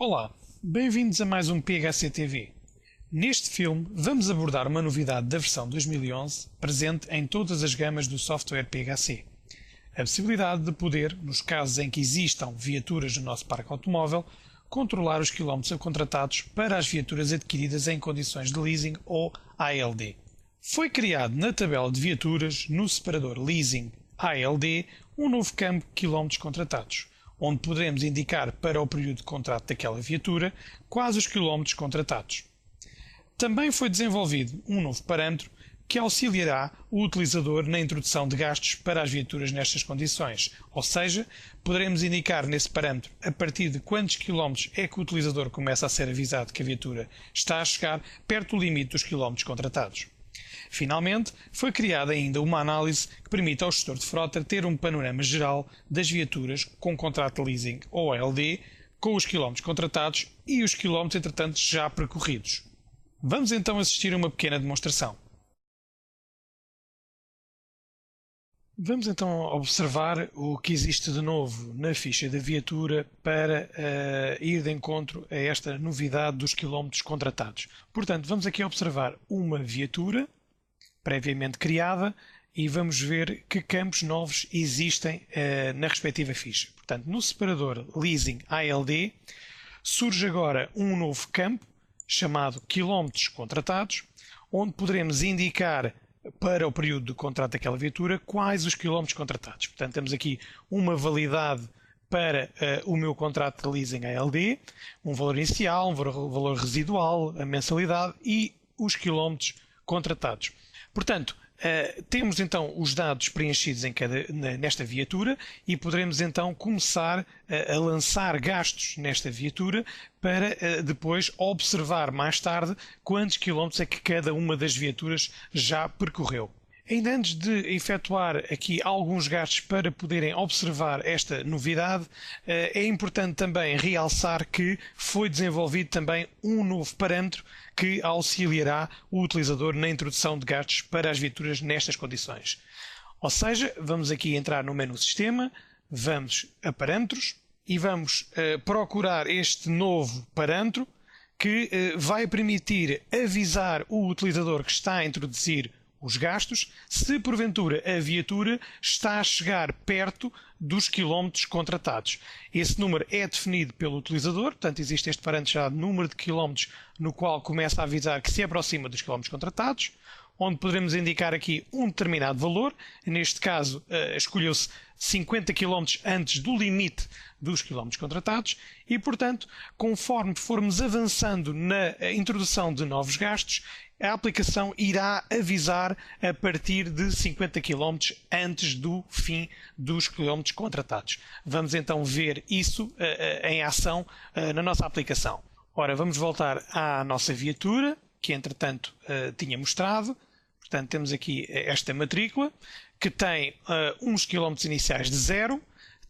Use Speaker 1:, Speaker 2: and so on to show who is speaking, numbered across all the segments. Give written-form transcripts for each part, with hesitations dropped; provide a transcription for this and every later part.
Speaker 1: Olá, bem-vindos a mais um PHC TV. Neste filme vamos abordar uma novidade da versão 2011 presente em todas as gamas do software PHC. A possibilidade de poder, nos casos em que existam viaturas no nosso parque automóvel, controlar os quilómetros contratados para as viaturas adquiridas em condições de leasing ou ALD. Foi criado na tabela de viaturas, no separador Leasing ALD, um novo campo Quilómetros Contratados, onde poderemos indicar para o período de contrato daquela viatura quais os quilómetros contratados. Também foi desenvolvido um novo parâmetro que auxiliará o utilizador na introdução de gastos para as viaturas nestas condições, ou seja, poderemos indicar nesse parâmetro a partir de quantos quilómetros é que o utilizador começa a ser avisado que a viatura está a chegar perto do limite dos quilómetros contratados. Finalmente, foi criada ainda uma análise que permite ao gestor de frota ter um panorama geral das viaturas com contrato de leasing ou ALD, com os quilómetros contratados e os quilómetros entretanto já percorridos. Vamos então assistir a uma pequena demonstração. Vamos então observar o que existe de novo na ficha da viatura para ir de encontro a esta novidade dos quilómetros contratados. Portanto, vamos aqui observar uma viatura previamente criada e vamos ver que campos novos existem na respectiva ficha. Portanto, no separador Leasing ALD surge agora um novo campo chamado Quilómetros Contratados, onde poderemos indicar para o período de contrato daquela viatura quais os quilómetros contratados. Portanto, temos aqui uma validade para o meu contrato de leasing ALD, um valor inicial, um valor residual, a mensalidade e os quilómetros contratados. Portanto, temos então os dados preenchidos nesta viatura e poderemos então começar a lançar gastos nesta viatura para depois observar mais tarde quantos quilómetros é que cada uma das viaturas já percorreu. Ainda antes de efetuar aqui alguns gastos para poderem observar esta novidade, é importante também realçar que foi desenvolvido também um novo parâmetro que auxiliará o utilizador na introdução de gastos para as viaturas nestas condições. Ou seja, vamos aqui entrar no menu Sistema, vamos a Parâmetros e vamos procurar este novo parâmetro que vai permitir avisar o utilizador que está a introduzir os gastos, se porventura a viatura está a chegar perto dos quilómetros contratados. Esse número é definido pelo utilizador, portanto existe este parâmetro chamado número de quilómetros no qual começa a avisar que se aproxima dos quilómetros contratados, onde poderemos indicar aqui um determinado valor, neste caso escolheu-se 50 km antes do limite dos quilómetros contratados e, portanto, conforme formos avançando na introdução de novos gastos, a aplicação irá avisar a partir de 50 km antes do fim dos quilómetros contratados. Vamos então ver isso em ação na nossa aplicação. Ora, vamos voltar à nossa viatura, que entretanto tinha mostrado. Portanto, temos aqui esta matrícula, que tem uns quilómetros iniciais de 0,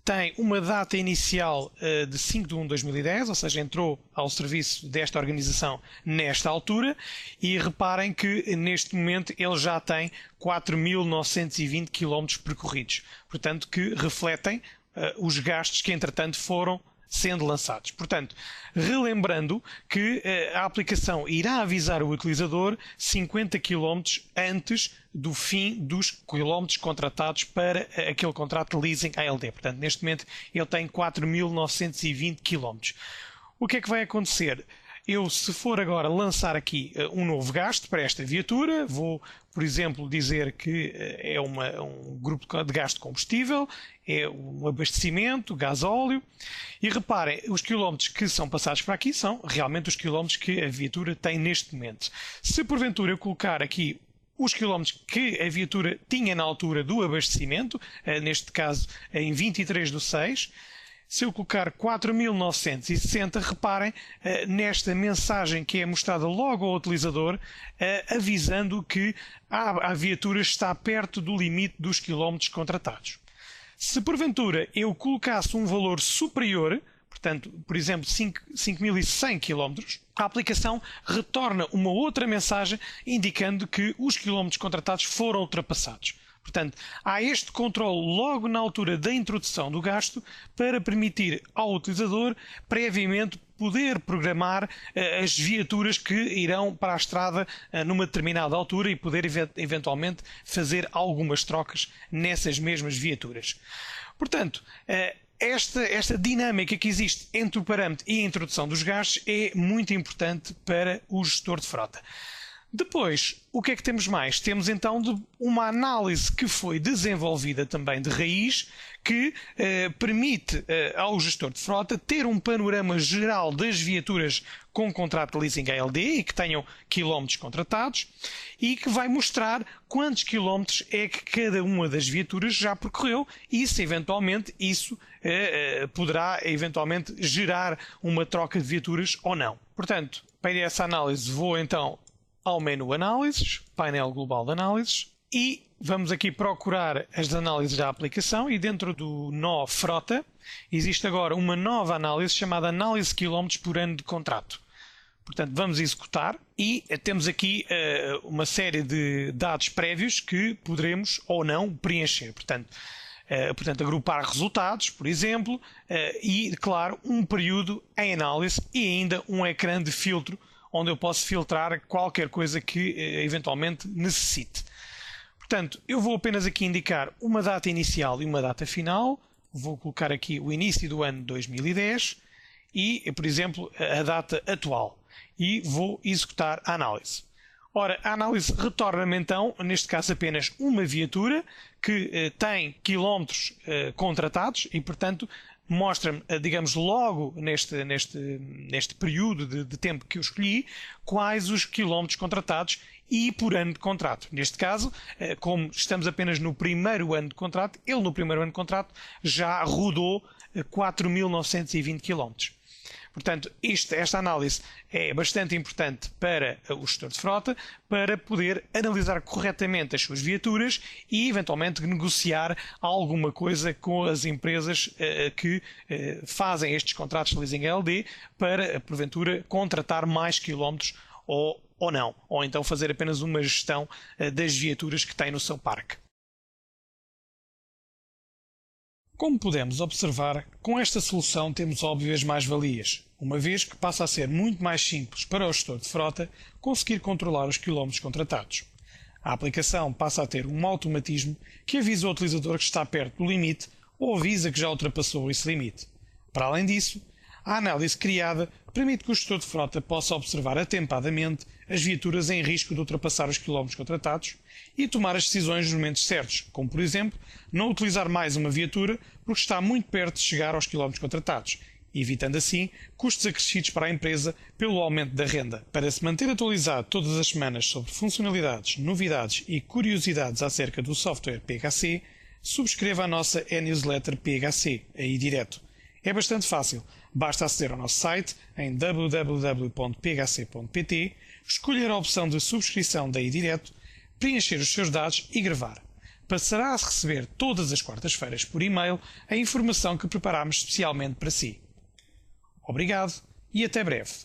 Speaker 1: tem uma data inicial de 5/1/2010, ou seja, entrou ao serviço desta organização nesta altura, e reparem que neste momento ele já tem 4.920 km percorridos, portanto que refletem os gastos que entretanto foram sendo lançados. Portanto, relembrando que a aplicação irá avisar o utilizador 50 km antes do fim dos quilómetros contratados para aquele contrato de leasing ALD. Portanto, neste momento ele tem 4.920 km. O que é que vai acontecer? Eu, se for agora lançar aqui um novo gasto para esta viatura, vou, por exemplo, dizer que é um grupo de gasto de combustível, é um abastecimento, gasóleo, e reparem, os quilómetros que são passados para aqui são realmente os quilómetros que a viatura tem neste momento. Se porventura eu colocar aqui os quilómetros que a viatura tinha na altura do abastecimento, neste caso em 23/6, se eu colocar 4.960, reparem nesta mensagem que é mostrada logo ao utilizador, avisando que a viatura está perto do limite dos quilómetros contratados. Se porventura eu colocasse um valor superior, portanto, por exemplo, 5.100 km, a aplicação retorna uma outra mensagem indicando que os quilómetros contratados foram ultrapassados. Portanto, há este controle logo na altura da introdução do gasto para permitir ao utilizador previamente poder programar as viaturas que irão para a estrada numa determinada altura e poder eventualmente fazer algumas trocas nessas mesmas viaturas. Portanto, esta dinâmica que existe entre o parâmetro e a introdução dos gastos é muito importante para o gestor de frota. Depois, o que é que temos mais? Temos então uma análise que foi desenvolvida também de raiz, que permite ao gestor de frota ter um panorama geral das viaturas com contrato de leasing ALD e que tenham quilómetros contratados e que vai mostrar quantos quilómetros é que cada uma das viaturas já percorreu e se eventualmente isso poderá eventualmente gerar uma troca de viaturas ou não. Portanto, para essa análise vou então ao menu Análises, painel global de análises, e vamos aqui procurar as análises da aplicação e dentro do nó Frota existe agora uma nova análise chamada Análise de Quilómetros por Ano de Contrato. Portanto, vamos executar e temos aqui uma série de dados prévios que poderemos ou não preencher. Portanto, agrupar resultados, por exemplo, e, claro, um período em análise e ainda um ecrã de filtro onde eu posso filtrar qualquer coisa que eventualmente necessite. Portanto, eu vou apenas aqui indicar uma data inicial e uma data final. Vou colocar aqui o início do ano 2010 e, por exemplo, a data atual. E vou executar a análise. Ora, a análise retorna-me então, neste caso apenas uma viatura que tem quilómetros contratados e, portanto, mostra-me, digamos, logo neste período de tempo que eu escolhi, quais os quilómetros contratados e por ano de contrato. Neste caso, como estamos apenas no primeiro ano de contrato, ele no primeiro ano de contrato já rodou 4.920 quilómetros. Portanto, esta análise é bastante importante para o gestor de frota para poder analisar corretamente as suas viaturas e, eventualmente, negociar alguma coisa com as empresas que fazem estes contratos de leasing ALD para, porventura, contratar mais quilómetros ou não. Ou então fazer apenas uma gestão das viaturas que tem no seu parque. Como podemos observar, com esta solução temos óbvias mais-valias, uma vez que passa a ser muito mais simples para o gestor de frota conseguir controlar os quilómetros contratados. A aplicação passa a ter um automatismo que avisa o utilizador que está perto do limite ou avisa que já ultrapassou esse limite. Para além disso, a análise criada permite que o gestor de frota possa observar atempadamente as viaturas em risco de ultrapassar os quilómetros contratados e tomar as decisões nos momentos certos, como por exemplo, não utilizar mais uma viatura porque está muito perto de chegar aos quilómetros contratados, evitando assim custos acrescidos para a empresa pelo aumento da renda. Para se manter atualizado todas as semanas sobre funcionalidades, novidades e curiosidades acerca do software PHC, subscreva a nossa e-newsletter PHC, aí direto. É bastante fácil, basta aceder ao nosso site em www.phc.pt, escolher a opção de subscrição daí direto, preencher os seus dados e gravar. Passará a receber todas as quartas-feiras por e-mail a informação que preparamos especialmente para si. Obrigado e até breve.